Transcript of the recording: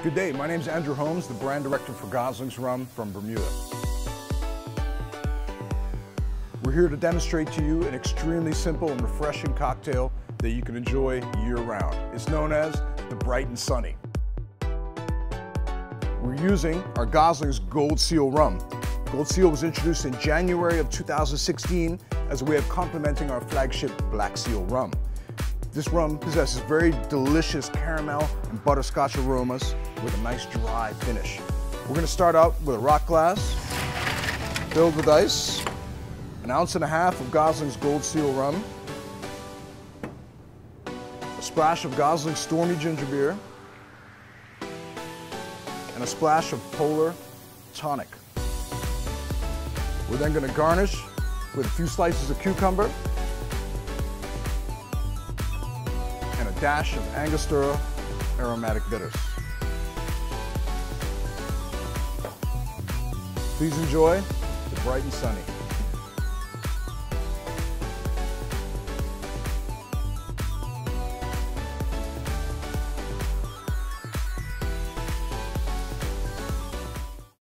Good day, my name is Andrew Holmes, the brand director for Goslings Rum from Bermuda. We're here to demonstrate to you an extremely simple and refreshing cocktail that you can enjoy year-round. It's known as the Bright Sunny. We're using our Goslings Gold Seal Rum. Gold Seal was introduced in January of 2016 as a way of complementing our flagship Black Seal Rum. This rum possesses very delicious caramel and butterscotch aromas with a nice dry finish. We're going to start out with a rock glass filled with ice, 1.5 ounces of Goslings Gold Seal Rum, a splash of Goslings Stormy ginger beer, and a splash of Polar tonic. We're then going to garnish with a few slices of cucumber and a dash of Angostura aromatic bitters. Please enjoy the Bright and Sunny.